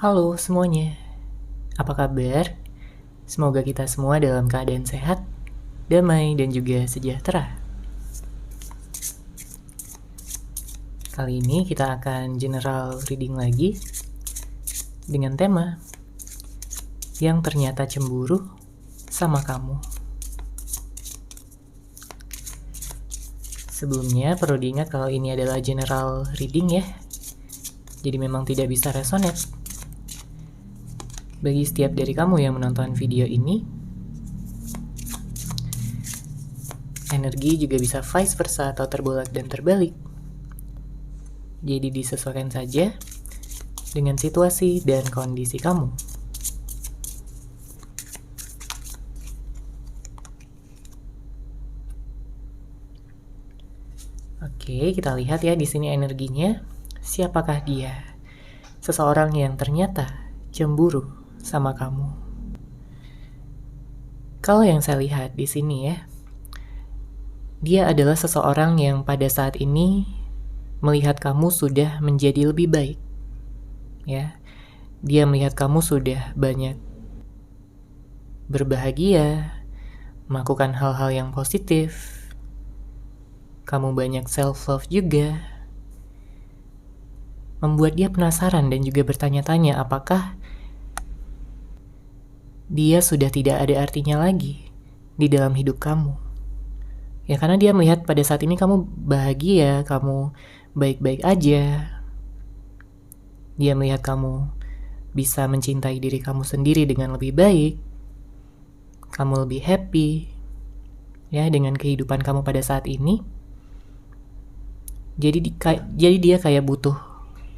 Halo semuanya, apa kabar? Semoga kita semua dalam keadaan sehat, damai, dan juga sejahtera. Kali ini kita akan general reading lagi dengan tema yang ternyata cemburu sama kamu. Sebelumnya perlu diingat kalau ini adalah general reading ya, jadi memang tidak bisa resonate. Bagi setiap dari kamu yang menonton video ini, energi juga bisa vice versa atau terbolak dan terbalik. Jadi disesuaikan saja dengan situasi dan kondisi kamu. Oke, kita lihat ya di sini energinya. Siapakah dia? Seseorang yang ternyata cemburu sama kamu. Kalau yang saya lihat di sini ya, dia adalah seseorang yang pada saat ini melihat kamu sudah menjadi lebih baik. Ya, dia melihat kamu sudah banyak berbahagia, melakukan hal-hal yang positif. Kamu banyak self-love juga. Membuat dia penasaran dan juga bertanya-tanya apakah dia sudah tidak ada artinya lagi di dalam hidup kamu. Ya karena dia melihat pada saat ini kamu bahagia, kamu baik-baik aja. Dia melihat kamu bisa mencintai diri kamu sendiri dengan lebih baik. Kamu lebih happy ya dengan kehidupan kamu pada saat ini. Jadi dia kayak butuh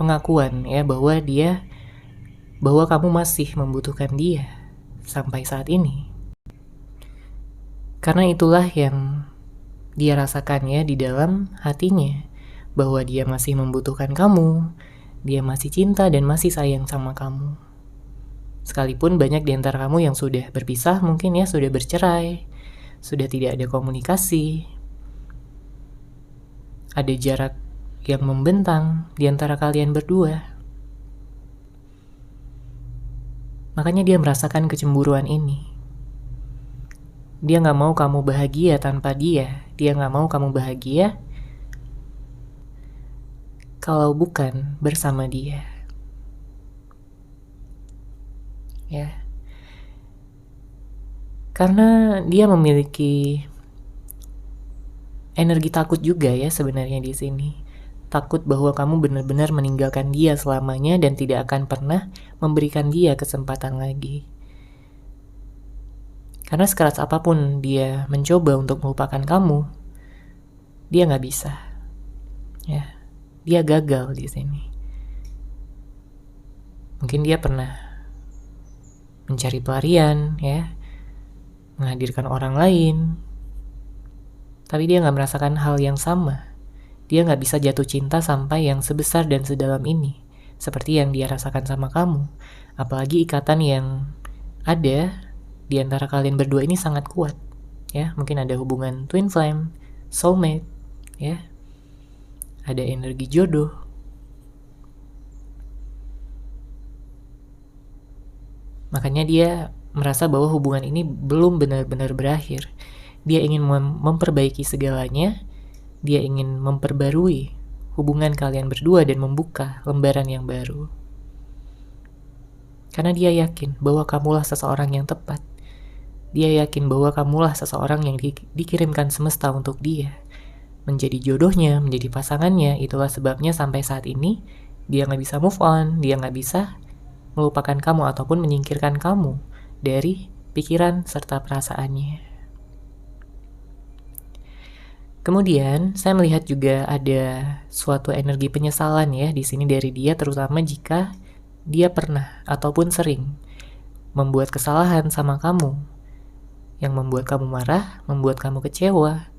pengakuan ya bahwa kamu masih membutuhkan dia sampai saat ini. Karena itulah yang dia rasakan ya di dalam hatinya, bahwa dia masih membutuhkan kamu, dia masih cinta dan masih sayang sama kamu. Sekalipun banyak di antara kamu yang sudah berpisah, mungkin ya sudah bercerai, sudah tidak ada komunikasi, ada jarak yang membentang di antara kalian berdua. Makanya dia merasakan kecemburuan ini. Dia gak mau kamu bahagia tanpa dia. Dia gak mau kamu bahagia kalau bukan bersama dia. Ya. Karena dia memiliki energi takut juga ya sebenarnya di sini. Takut bahwa kamu benar-benar meninggalkan dia selamanya dan tidak akan pernah memberikan dia kesempatan lagi. Karena sekeras apapun dia mencoba untuk melupakan kamu, dia nggak bisa. Ya, dia gagal di sini. Mungkin dia pernah mencari pelarian, ya, menghadirkan orang lain, tapi dia nggak merasakan hal yang sama. Dia nggak bisa jatuh cinta sampai yang sebesar dan sedalam ini, seperti yang dia rasakan sama kamu. Apalagi ikatan yang ada di antara kalian berdua ini sangat kuat. Ya, mungkin ada hubungan twin flame, soulmate, ya. Ada energi jodoh. Makanya dia merasa bahwa hubungan ini belum benar-benar berakhir. Dia ingin memperbaiki segalanya. Dia ingin memperbarui hubungan kalian berdua dan membuka lembaran yang baru. Karena dia yakin bahwa kamulah seseorang yang tepat. Dia yakin bahwa kamulah seseorang yang dikirimkan semesta untuk dia. Menjadi jodohnya, menjadi pasangannya. Itulah sebabnya sampai saat ini dia gak bisa move on. Dia gak bisa melupakan kamu ataupun menyingkirkan kamu dari pikiran serta perasaannya. Kemudian saya melihat juga ada suatu energi penyesalan ya di sini dari dia, terutama jika dia pernah ataupun sering membuat kesalahan sama kamu yang membuat kamu marah, membuat kamu kecewa,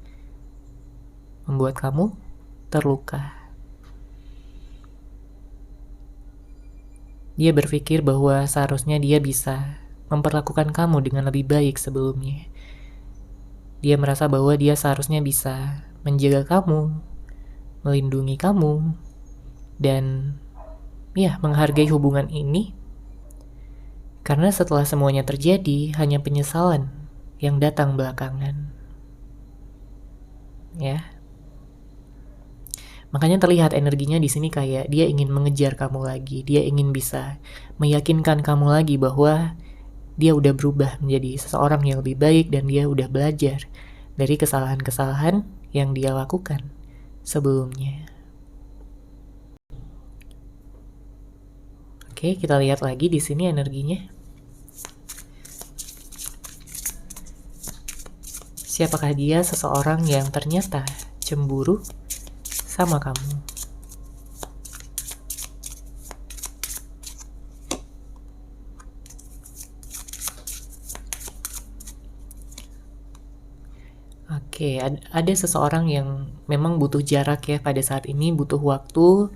membuat kamu terluka. Dia berpikir bahwa seharusnya dia bisa memperlakukan kamu dengan lebih baik sebelumnya. Dia merasa bahwa dia seharusnya bisa menjaga kamu, melindungi kamu, dan ya menghargai hubungan ini Karena setelah semuanya terjadi, hanya penyesalan yang datang belakangan. Ya. Makanya terlihat energinya di sini kayak dia ingin mengejar kamu lagi. Dia ingin bisa meyakinkan kamu lagi bahwa dia udah berubah menjadi seseorang yang lebih baik dan dia udah belajar dari kesalahan-kesalahan yang dia lakukan sebelumnya. Oke, kita lihat lagi di sini energinya. Siapakah dia? Seseorang yang ternyata cemburu sama kamu. Oke, ada seseorang yang memang butuh jarak ya pada saat ini, butuh waktu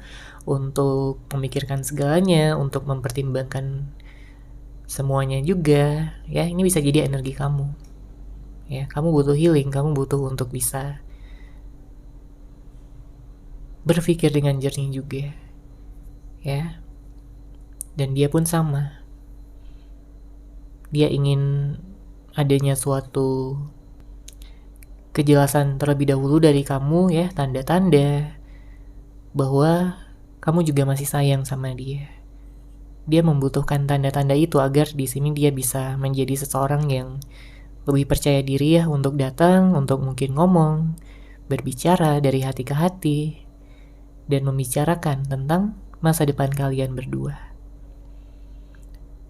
untuk memikirkan segalanya, untuk mempertimbangkan semuanya juga. Ya, ini bisa jadi energi kamu. Ya, kamu butuh healing, kamu butuh untuk bisa berpikir dengan jernih juga. Ya. Dan dia pun sama. Dia ingin adanya suatu kejelasan terlebih dahulu dari kamu ya, tanda-tanda bahwa kamu juga masih sayang sama dia. Dia membutuhkan tanda-tanda itu agar di sini dia bisa menjadi seseorang yang lebih percaya diri ya untuk datang, untuk mungkin ngomong, berbicara dari hati ke hati, dan membicarakan tentang masa depan kalian berdua.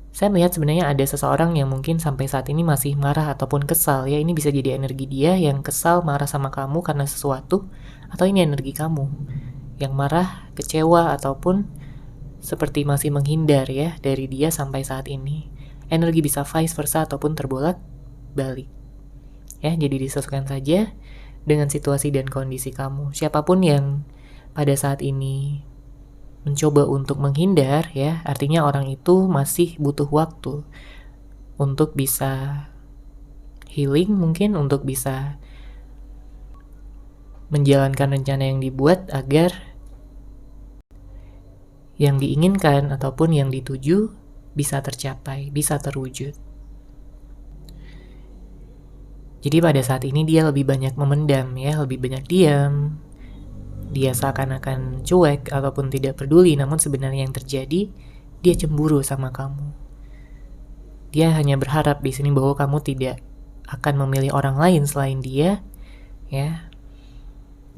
Saya melihat sebenarnya ada seseorang yang mungkin sampai saat ini masih marah ataupun kesal ya. Ini bisa jadi energi dia yang kesal, marah sama kamu karena sesuatu, atau ini energi kamu yang marah, kecewa, ataupun seperti masih menghindar ya dari dia sampai saat ini. Energi bisa vice versa ataupun terbolak-balik. Ya, jadi disesuaikan saja dengan situasi dan kondisi kamu. Siapapun yang pada saat ini mencoba untuk menghindar ya, artinya orang itu masih butuh waktu untuk bisa healing, mungkin untuk bisa menjalankan rencana yang dibuat agar yang diinginkan ataupun yang dituju bisa tercapai, bisa terwujud. Jadi pada saat ini dia lebih banyak memendam ya, lebih banyak diam. Dia seakan-akan cuek ataupun tidak peduli, namun sebenarnya yang terjadi dia cemburu sama kamu. Dia hanya berharap di sini bahwa kamu tidak akan memilih orang lain selain dia, ya.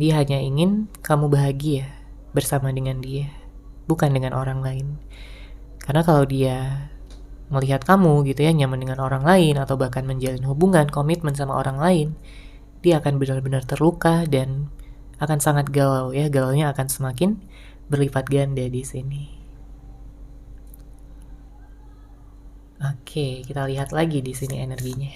Dia hanya ingin kamu bahagia bersama dengan dia, bukan dengan orang lain. Karena kalau dia melihat kamu gitu ya nyaman dengan orang lain atau bahkan menjalin hubungan, komitmen sama orang lain, dia akan benar-benar terluka dan akan sangat galau ya. Galaunya akan semakin berlipat ganda di sini. Oke, kita lihat lagi di sini energinya.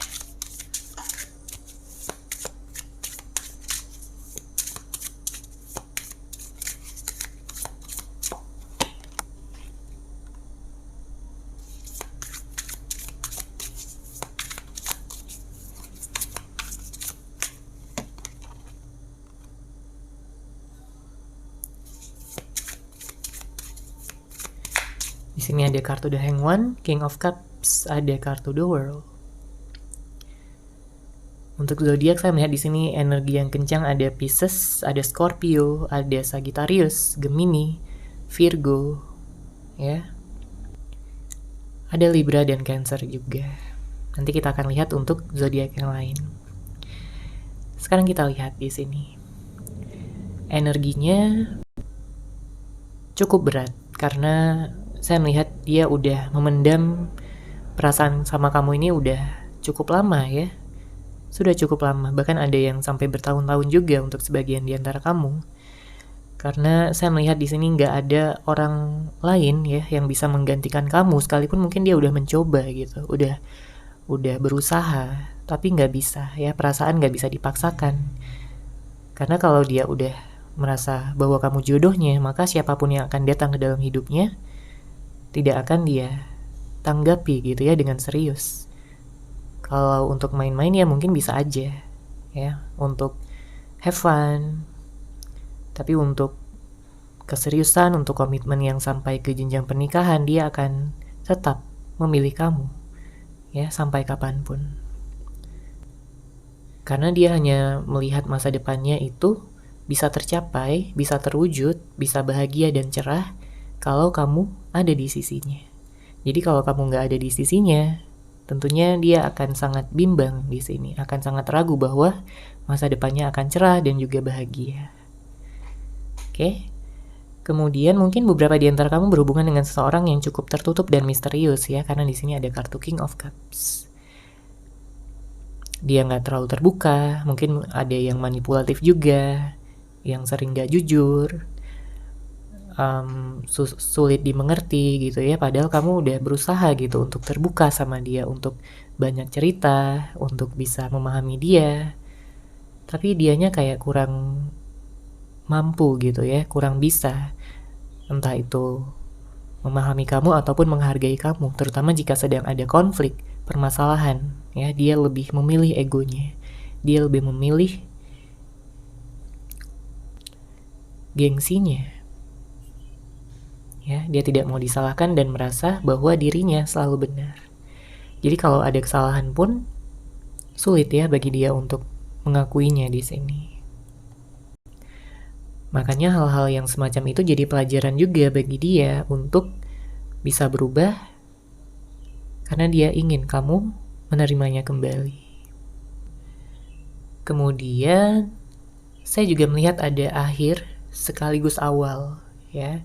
Di sini ada kartu The Hanged One, King of Cups, ada kartu The World. Untuk zodiak saya melihat di sini energi yang kencang ada Pisces, ada Scorpio, ada Sagittarius, Gemini, Virgo, ya. Ada Libra dan Cancer juga. Nanti kita akan lihat untuk zodiak yang lain. Sekarang kita lihat di sini. Energinya cukup berat karena saya melihat dia udah memendam perasaan sama kamu ini udah cukup lama ya. Sudah cukup lama, bahkan ada yang sampai bertahun-tahun juga untuk sebagian di antara kamu. Karena saya melihat di sini nggak ada orang lain ya yang bisa menggantikan kamu, sekalipun mungkin dia udah mencoba gitu, udah berusaha, tapi nggak bisa ya, perasaan nggak bisa dipaksakan. Karena kalau dia udah merasa bahwa kamu jodohnya, maka siapapun yang akan datang ke dalam hidupnya tidak akan dia tanggapi gitu ya dengan serius. Kalau untuk main-main ya mungkin bisa aja ya, untuk have fun. Tapi untuk keseriusan, untuk komitmen yang sampai ke jenjang pernikahan, dia akan tetap memilih kamu, ya, sampai kapanpun. Karena dia hanya melihat masa depannya itu bisa tercapai, bisa terwujud, bisa bahagia dan cerah kalau kamu ada di sisinya. Jadi kalau kamu nggak ada di sisinya, tentunya dia akan sangat bimbang di sini, akan sangat ragu bahwa masa depannya akan cerah dan juga bahagia. Oke? Kemudian mungkin beberapa di antara kamu berhubungan dengan seseorang yang cukup tertutup dan misterius ya, karena di sini ada kartu King of Cups. Dia nggak terlalu terbuka, mungkin ada yang manipulatif juga, yang sering nggak jujur, sulit dimengerti gitu ya. Padahal kamu udah berusaha gitu untuk terbuka sama dia, untuk banyak cerita, untuk bisa memahami dia. Tapi dianya kayak kurang mampu gitu ya, kurang bisa. Entah itu memahami kamu ataupun menghargai kamu, terutama jika sedang ada konflik, permasalahan, ya, dia lebih memilih egonya. Dia lebih memilih gengsinya. Ya, dia tidak mau disalahkan dan merasa bahwa dirinya selalu benar. Jadi kalau ada kesalahan pun sulit ya bagi dia untuk mengakuinya di sini. Makanya hal-hal yang semacam itu jadi pelajaran juga bagi dia untuk bisa berubah karena dia ingin kamu menerimanya kembali. Kemudian saya juga melihat ada akhir sekaligus awal ya.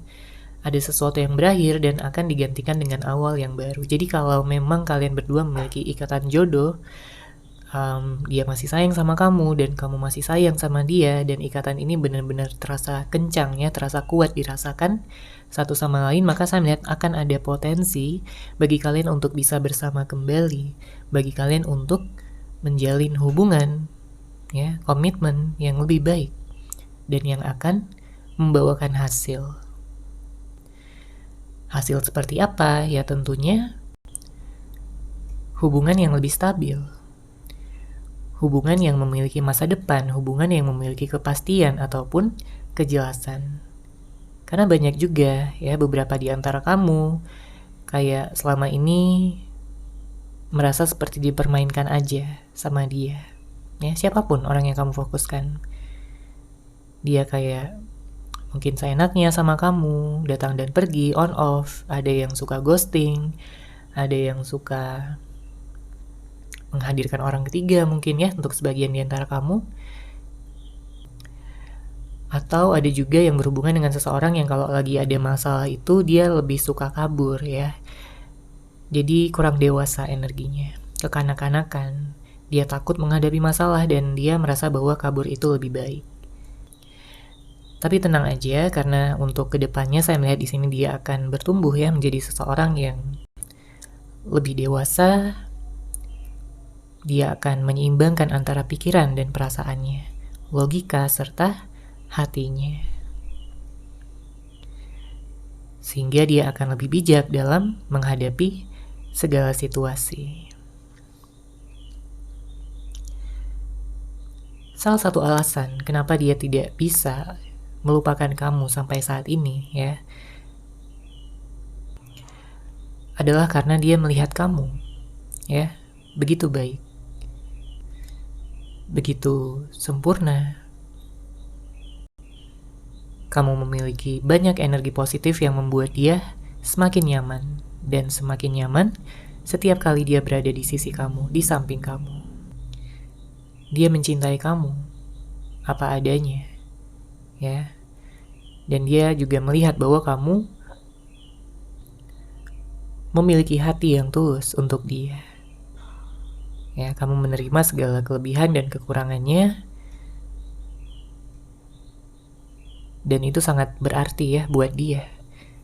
Ada sesuatu yang berakhir dan akan digantikan dengan awal yang baru. Jadi kalau memang kalian berdua memiliki ikatan jodoh, dia masih sayang sama kamu dan kamu masih sayang sama dia, dan ikatan ini benar-benar terasa kencang ya, terasa kuat dirasakan satu sama lain, maka saya melihat akan ada potensi bagi kalian untuk bisa bersama kembali, bagi kalian untuk menjalin hubungan ya, komitmen yang lebih baik dan yang akan membawakan hasil. Hasil seperti apa? Ya tentunya hubungan yang lebih stabil, hubungan yang memiliki masa depan, hubungan yang memiliki kepastian ataupun kejelasan. Karena banyak juga ya beberapa di antara kamu kayak selama ini merasa seperti dipermainkan aja sama dia. Ya, siapapun orang yang kamu fokuskan. Dia kayak mungkin seenaknya sama kamu, datang dan pergi, on off, ada yang suka ghosting, ada yang suka menghadirkan orang ketiga mungkin ya untuk sebagian di antara kamu. Atau ada juga yang berhubungan dengan seseorang yang kalau lagi ada masalah itu dia lebih suka kabur ya. Jadi kurang dewasa energinya, kekanak-kanakan. Dia takut menghadapi masalah dan dia merasa bahwa kabur itu lebih baik. Tapi tenang aja, karena untuk kedepannya saya melihat di sini dia akan bertumbuh ya menjadi seseorang yang lebih dewasa. Dia akan menyeimbangkan antara pikiran dan perasaannya, logika serta hatinya. Sehingga dia akan lebih bijak dalam menghadapi segala situasi. Salah satu alasan kenapa dia tidak bisa melupakan kamu sampai saat ini ya, adalah karena dia melihat kamu ya begitu baik, begitu sempurna. Kamu memiliki banyak energi positif yang membuat dia semakin nyaman, dan semakin nyaman setiap kali dia berada di sisi kamu, di samping kamu. Dia mencintai kamu apa adanya ya, dan dia juga melihat bahwa kamu memiliki hati yang tulus untuk dia ya. Kamu menerima segala kelebihan dan kekurangannya, dan itu sangat berarti ya buat dia,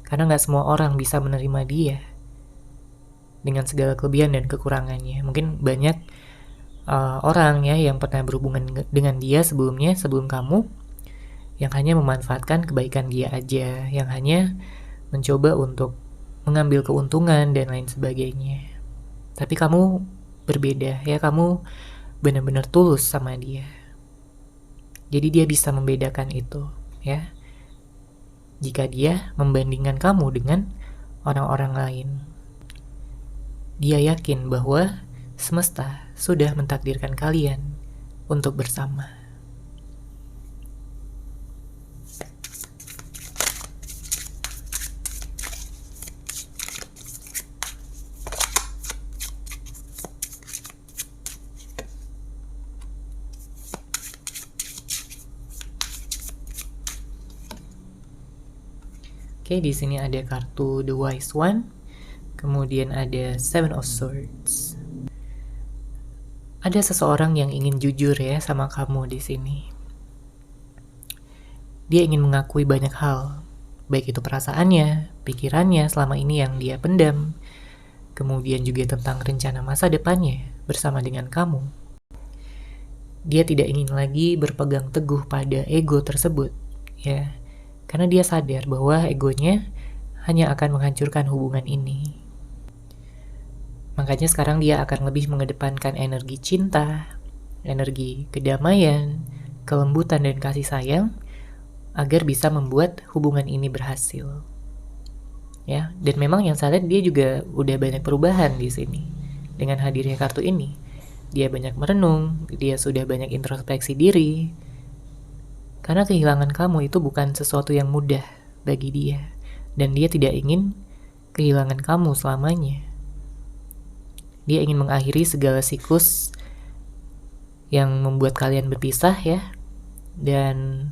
karena gak semua orang bisa menerima dia dengan segala kelebihan dan kekurangannya. Mungkin banyak orang ya yang pernah berhubungan dengan dia sebelumnya, sebelum kamu, yang hanya memanfaatkan kebaikan dia aja, yang hanya mencoba untuk mengambil keuntungan dan lain sebagainya. Tapi kamu berbeda ya, kamu benar-benar tulus sama dia. Jadi dia bisa membedakan itu ya, jika dia membandingkan kamu dengan orang-orang lain. Dia yakin bahwa semesta sudah mentakdirkan kalian untuk bersama. Oke, di sini ada kartu The Wise One, kemudian ada Seven of Swords. Ada seseorang yang ingin jujur ya sama kamu di sini. Dia ingin mengakui banyak hal, baik itu perasaannya, pikirannya selama ini yang dia pendam, kemudian juga tentang rencana masa depannya bersama dengan kamu. Dia tidak ingin lagi berpegang teguh pada ego tersebut, ya. Karena dia sadar bahwa egonya hanya akan menghancurkan hubungan ini. Makanya sekarang dia akan lebih mengedepankan energi cinta, energi kedamaian, kelembutan dan kasih sayang agar bisa membuat hubungan ini berhasil. Ya, dan memang yang saya lihat dia juga udah banyak perubahan di sini. Dengan hadirnya kartu ini, dia banyak merenung, dia sudah banyak introspeksi diri. Karena kehilangan kamu itu bukan sesuatu yang mudah bagi dia. Dan dia tidak ingin kehilangan kamu selamanya. Dia ingin mengakhiri segala siklus yang membuat kalian berpisah ya. Dan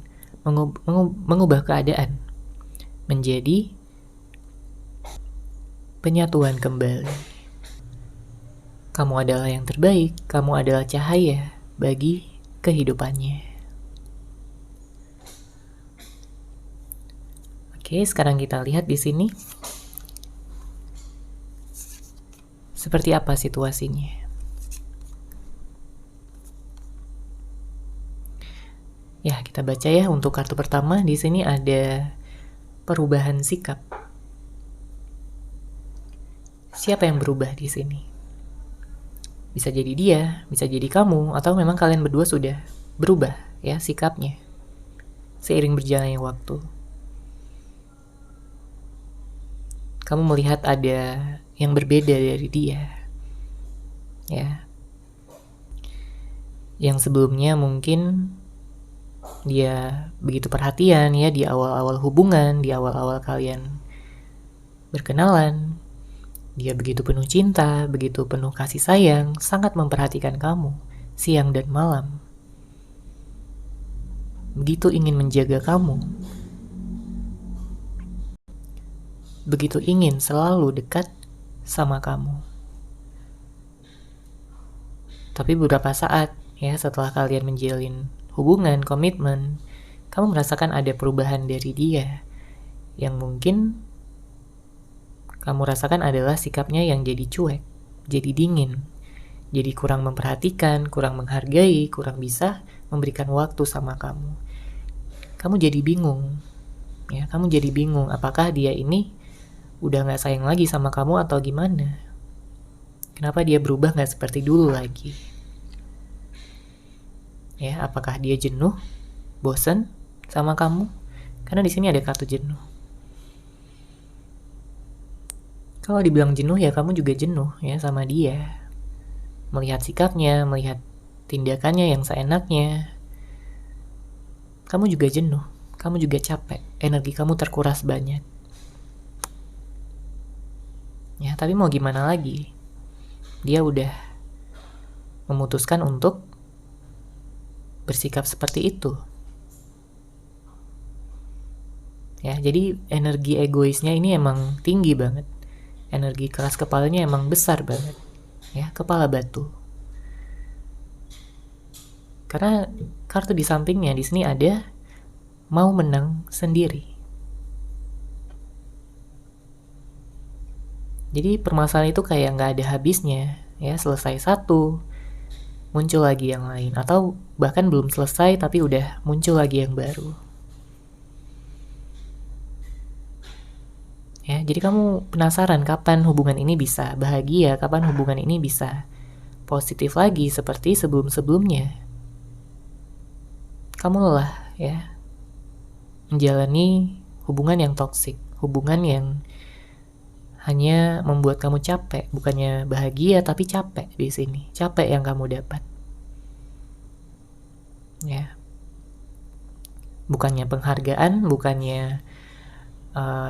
mengubah keadaan menjadi penyatuan kembali. Kamu adalah yang terbaik, kamu adalah cahaya bagi kehidupannya. Oke, sekarang kita lihat di sini seperti apa situasinya. Ya, kita baca ya untuk kartu pertama. Di sini ada perubahan sikap. Siapa yang berubah di sini? Bisa jadi dia, bisa jadi kamu, atau memang kalian berdua sudah berubah ya sikapnya seiring berjalannya waktu. Kamu melihat ada yang berbeda dari dia. Ya. Yang sebelumnya mungkin dia begitu perhatian ya di awal-awal hubungan, di awal-awal kalian berkenalan. Dia begitu penuh cinta, begitu penuh kasih sayang, sangat memperhatikan kamu siang dan malam. Begitu ingin menjaga kamu. Begitu ingin selalu dekat sama kamu. Tapi beberapa saat ya setelah kalian menjalin hubungan, komitmen, kamu merasakan ada perubahan dari dia yang mungkin kamu rasakan adalah sikapnya yang jadi cuek, jadi dingin, jadi kurang memperhatikan, kurang menghargai, kurang bisa memberikan waktu sama kamu. Kamu jadi bingung, ya, kamu jadi bingung apakah dia ini udah gak sayang lagi sama kamu atau gimana? Kenapa dia berubah gak seperti dulu lagi? Ya, apakah dia jenuh, bosan sama kamu? Karena di sini ada kartu jenuh. Kalau dibilang jenuh ya kamu juga jenuh ya sama dia. Melihat sikapnya, melihat tindakannya yang seenaknya. Kamu juga jenuh, kamu juga capek, energi kamu terkuras banyak. Ya, tapi mau gimana lagi? Dia udah memutuskan untuk bersikap seperti itu. Ya, jadi energi egoisnya ini emang tinggi banget. Energi keras kepalanya emang besar banget. Ya, kepala batu. Karena kartu di sampingnya di sini ada mau menang sendiri. Jadi permasalahan itu kayak nggak ada habisnya, ya selesai satu, muncul lagi yang lain, atau bahkan belum selesai tapi udah muncul lagi yang baru. Ya, jadi kamu penasaran kapan hubungan ini bisa bahagia, kapan hubungan ini bisa positif lagi seperti sebelum-sebelumnya. Kamu lelah ya menjalani hubungan yang toksik, hubungan yang hanya membuat kamu capek, bukannya bahagia tapi capek di sini. Capek yang kamu dapat. Ya. Bukannya penghargaan, bukannya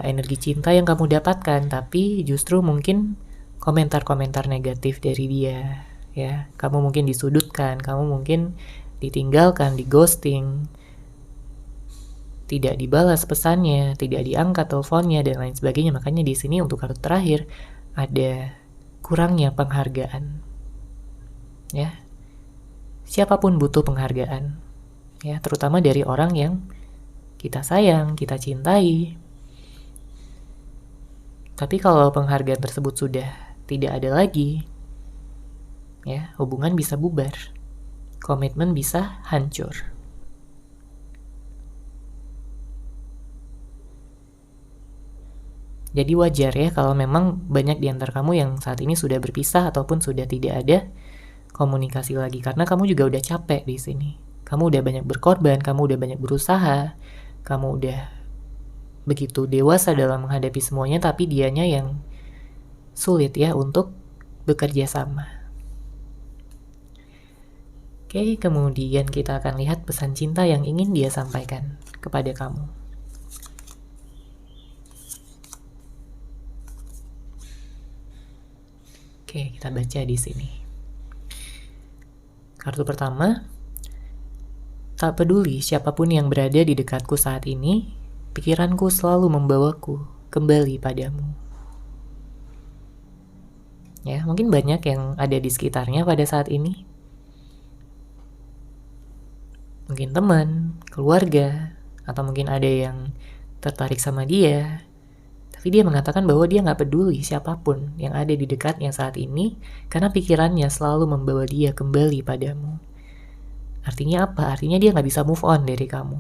energi cinta yang kamu dapatkan, tapi justru mungkin komentar-komentar negatif dari dia. Ya, kamu mungkin disudutkan, kamu mungkin ditinggalkan, di ghosting, tidak dibalas pesannya, tidak diangkat teleponnya, dan lain sebagainya. Makanya di sini untuk kartu terakhir ada kurangnya penghargaan. Ya, siapapun butuh penghargaan, ya, terutama dari orang yang kita sayang, kita cintai. Tapi kalau penghargaan tersebut sudah tidak ada lagi, ya, hubungan bisa bubar, komitmen bisa hancur. Jadi wajar ya kalau memang banyak di antara kamu yang saat ini sudah berpisah ataupun sudah tidak ada komunikasi lagi, karena kamu juga udah capek di sini. Kamu udah banyak berkorban, kamu udah banyak berusaha, kamu udah begitu dewasa dalam menghadapi semuanya, tapi dianya yang sulit ya untuk bekerja sama. Oke, kemudian kita akan lihat pesan cinta yang ingin dia sampaikan kepada kamu. Oke, kita baca di sini. Kartu pertama, tak peduli siapapun yang berada di dekatku saat ini, pikiranku selalu membawaku kembali padamu. Ya, mungkin banyak yang ada di sekitarnya pada saat ini. Mungkin teman, keluarga, atau mungkin ada yang tertarik sama dia. Tapi dia mengatakan bahwa dia gak peduli siapapun yang ada di dekatnya saat ini, karena pikirannya selalu membawa dia kembali padamu. Artinya apa? Artinya dia gak bisa move on dari kamu.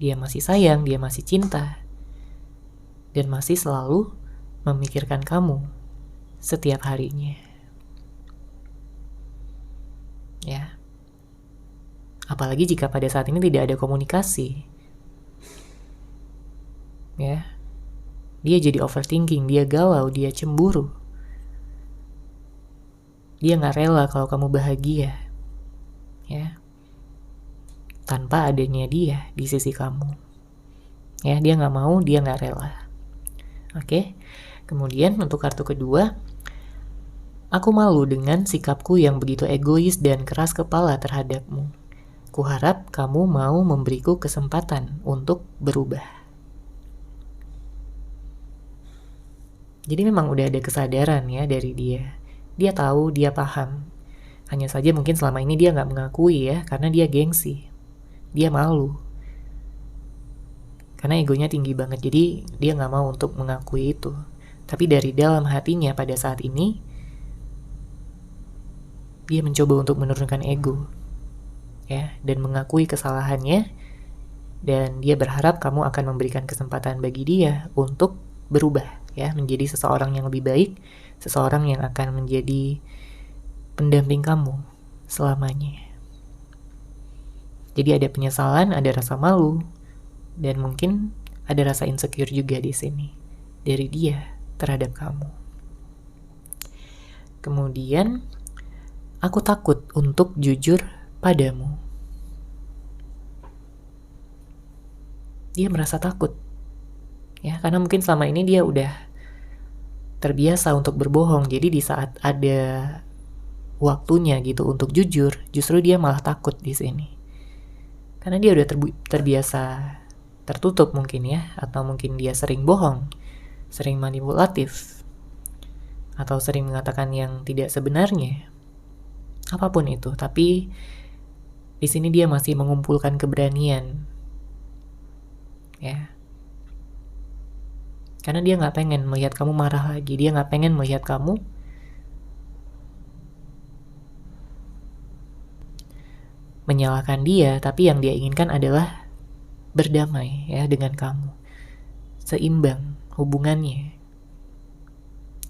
Dia masih sayang, dia masih cinta, dan masih selalu memikirkan kamu setiap harinya. Ya. Apalagi jika pada saat ini tidak ada komunikasi. Ya. Dia jadi overthinking, dia galau, dia cemburu. Dia gak rela kalau kamu bahagia. Ya. Tanpa adanya dia di sisi kamu. Ya, dia gak mau, dia gak rela. Oke. Kemudian untuk kartu kedua, aku malu dengan sikapku yang begitu egois dan keras kepala terhadapmu. Kuharap kamu mau memberiku kesempatan untuk berubah. Jadi memang udah ada kesadaran ya dari dia. Dia tahu, dia paham. Hanya saja mungkin selama ini dia gak mengakui ya, karena dia gengsi. Dia malu. Karena egonya tinggi banget, jadi dia gak mau untuk mengakui itu. Tapi dari dalam hatinya pada saat ini, dia mencoba untuk menurunkan ego. Ya, dan mengakui kesalahannya. Dan dia berharap kamu akan memberikan kesempatan bagi dia untuk berubah. Ya, menjadi seseorang yang lebih baik, seseorang yang akan menjadi pendamping kamu selamanya. Jadi ada penyesalan, ada rasa malu, dan mungkin ada rasa insecure juga di sini dari dia terhadap kamu. Kemudian, aku takut untuk jujur padamu. Dia merasa takut. Ya, karena mungkin selama ini dia udah terbiasa untuk berbohong. Jadi di saat ada waktunya gitu untuk jujur, justru dia malah takut di sini. Karena dia udah terbiasa tertutup mungkin ya, atau mungkin dia sering bohong, sering manipulatif, atau sering mengatakan yang tidak sebenarnya. Apapun itu, tapi di sini dia masih mengumpulkan keberanian. Ya. Karena dia gak pengen melihat kamu marah lagi. Dia gak pengen melihat kamu menyalahkan dia. Tapi yang dia inginkan adalah berdamai ya dengan kamu. Seimbang hubungannya.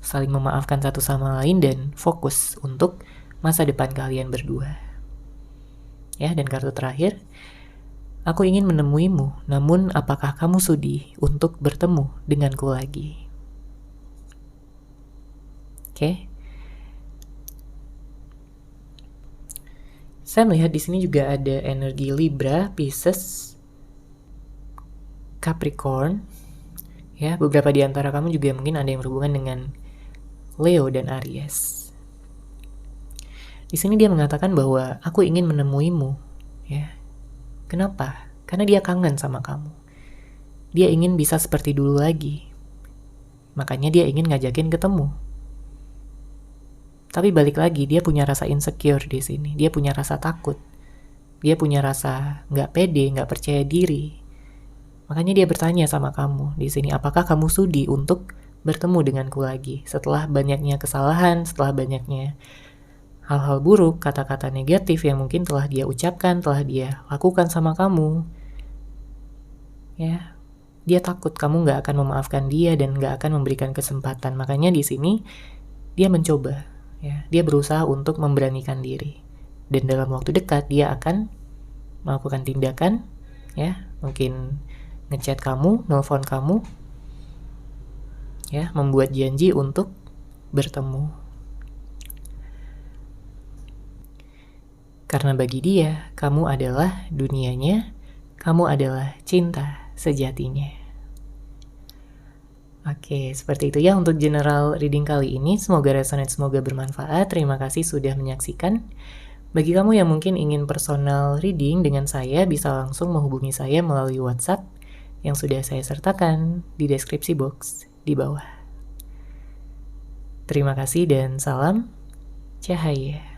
Saling memaafkan satu sama lain dan fokus untuk masa depan kalian berdua. Ya, dan kartu terakhir, aku ingin menemuimu, namun apakah kamu sudi untuk bertemu denganku lagi? Oke. Saya melihat di sini juga ada energi Libra, Pisces, Capricorn. Ya, beberapa di antara kamu juga mungkin ada yang berhubungan dengan Leo dan Aries. Di sini dia mengatakan bahwa aku ingin menemuimu, ya. Kenapa? Karena dia kangen sama kamu. Dia ingin bisa seperti dulu lagi. Makanya dia ingin ngajakin ketemu. Tapi balik lagi, dia punya rasa insecure di sini. Dia punya rasa takut. Dia punya rasa nggak pede, nggak percaya diri. Makanya dia bertanya sama kamu di sini, apakah kamu sudi untuk bertemu denganku lagi? Setelah banyaknya kesalahan, setelah banyaknya hal-hal buruk, kata-kata negatif yang mungkin telah dia ucapkan, telah dia lakukan sama kamu. Ya, dia takut kamu nggak akan memaafkan dia dan nggak akan memberikan kesempatan. Makanya di sini dia mencoba. Ya, dia berusaha untuk memberanikan diri. Dan dalam waktu dekat dia akan melakukan tindakan, ya, mungkin ngechat kamu, nelfon kamu, ya, membuat janji untuk bertemu. Karena bagi dia, kamu adalah dunianya, kamu adalah cinta sejatinya. Oke, seperti itu ya untuk general reading kali ini. Semoga resonate, semoga bermanfaat. Terima kasih sudah menyaksikan. Bagi kamu yang mungkin ingin personal reading dengan saya, bisa langsung menghubungi saya melalui WhatsApp yang sudah saya sertakan di deskripsi box di bawah. Terima kasih dan salam cahaya.